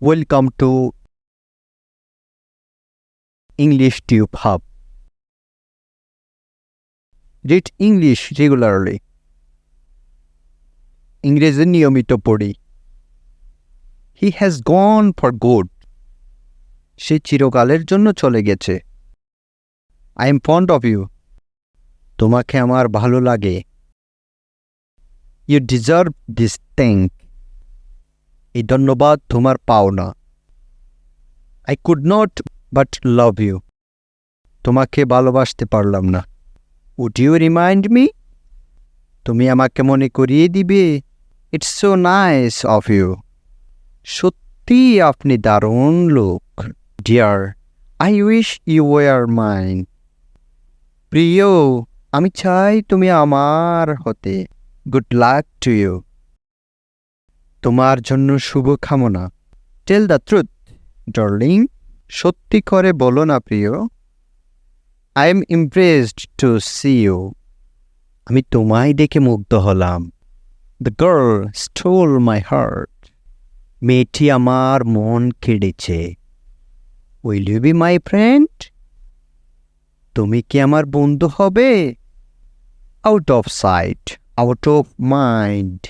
Welcome to English Tube Hub. Read English regularly. ইংরেজি নিয়মিত পড়ি। He has gone for good. সে চিরকালের জন্য চলে গেছে। I am fond of you. তোমাকে আমার ভালো লাগে। You deserve this thank. এই ধন্যবাদ তোমার পাওনা। I could not but love you. তোমাকে ভালোবাসতে পারলাম না। Would you remind me? তুমি আমাকে মনে করিয়ে দিবে। It's so nice of you. সত্যি আপনি দারুণ লোক। Dear, I wish you were mine. প্রিয়, আমি চাই তুমি আমার হতে। Good luck to you. তোমার জন্য শুভকামনা। Tell the truth, darling. সত্যি করে বলো না প্রিয়। I am impressed to see you. আমি তোমায় দেখে মুগ্ধ হলাম। The girl stole my heart. মেয়েটি আমার মন কেড়েছে। Will you be my friend? তুমি কি আমার বন্ধু হবে? Out of sight, out of mind.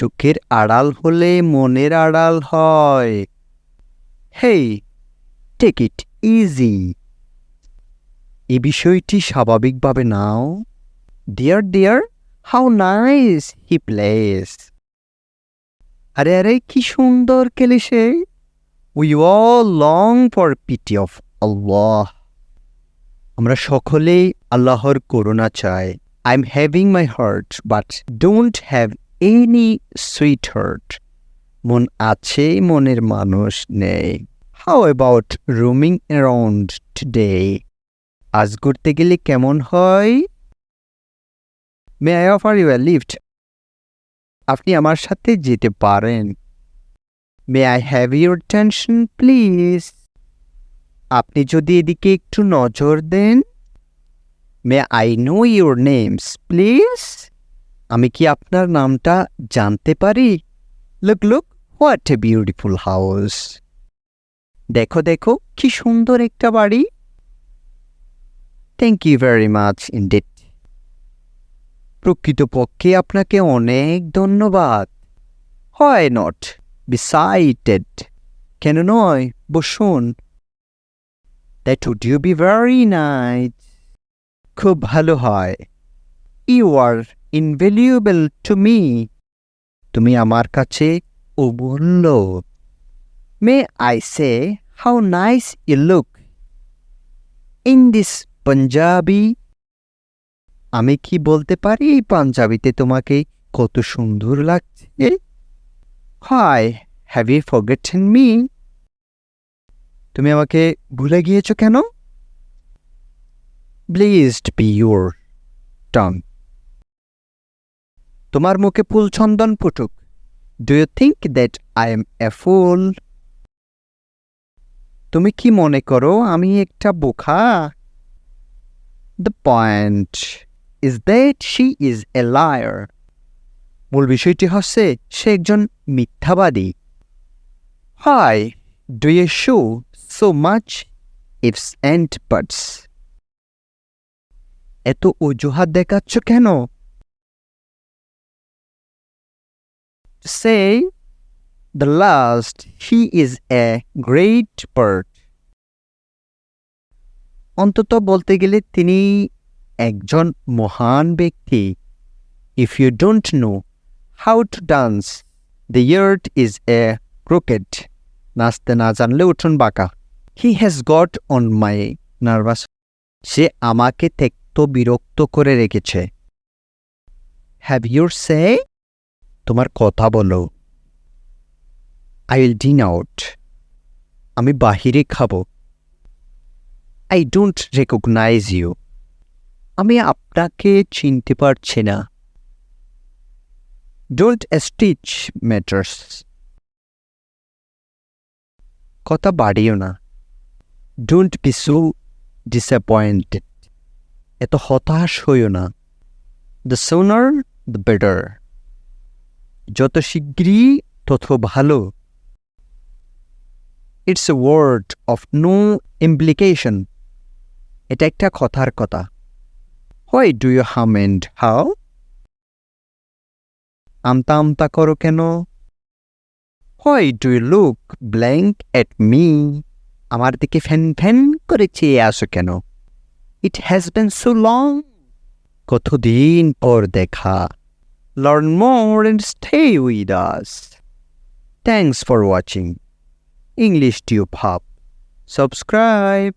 চোখের আড়াল হলে মনের আড়াল হয়। Hey, take it easy. এই বিষয়টি স্বাভাবিকভাবে নাও। Dear, how nice he plays. আরে আরে কি সুন্দর খেলে সে। We all long for pity of Allah. আমরা সকলেই আল্লাহর করুণা চাই। I'm having my heart but don't have any sweetheart. মন আছে, মনের মানুষ নেই। How about roaming around today? আজ ঘুরতে গেলে কেমন হয়? May I offer you a lift? আপনি আমার সাথে যেতে পারেন। May I have your attention, please? আপনি যদি এদিকে একটু নজর দেন। May I know your names, please? আমি কি আপনার নামটা জানতে পারি? Look, what a beautiful house. দেখো কি সুন্দর একটা বাড়ি। Thank you very much indeed. প্রকৃতপক্ষে আপনাকে অনেক ধন্যবাদ। Why not? Be seated. কেন নয়, বসুন। That would you be very nice. খুব ভালো হয়। You are invaluable to me. তুমি আমার কাছে অমূল্য। May I say how nice you look in this Punjabi? আমি কি বলতে পারি এই পাঞ্জাবিতে তোমাকে কত সুন্দর লাগছে? Why have you forgotten me? তুমি আমাকে ভুলে গিয়েছো কেন? Blessed be your tongue. তোমার মুখে ফুল চন্দন ফুটুক। Do you think that I am a fool? তুমি কি মনে করো আমি একটা বোকা? The point is that she is a liar. মূল বিষয়টি হচ্ছে সে একজন মিথ্যাবাদী। Why do you show so much ifs and buts? এত অজুহাত দেখাচ্ছ কেন? Say the last, he is a great bird. অন্তত বলতে গেলে তিনি একজন মহান ব্যক্তি। If you don't know how to dance, the earth is a crooked. নাচতে না জানলে উঠোন বাঁকা। He has got on my nervous. সে আমাকে তেক্ত বিরক্ত করে রেখেছে। Have your say? তোমার কথা বলো। I will dine out. আমি বাহিরে খাবো। I don't recognize you. আমি আপনাকে চিনতে পারছি না। Don't stitch matters. কথা বাড়িও না। Don't be so disappointed. এত হতাশ হইও না। The sooner the better. যত শিগগিরই তত ভালো। It's a word of no implication. এটা একটা কথার কথা. Why do you hum and how? আমতা আমতা করো কেন? Why do you look blank at me? আমার দিকে ফ্যান ফ্যান করে চেয়ে আসো কেন? It has been so long. কতদিন পর দেখা. Learn more and stay with us. Thanks for watching. English Tube Hub. Subscribe.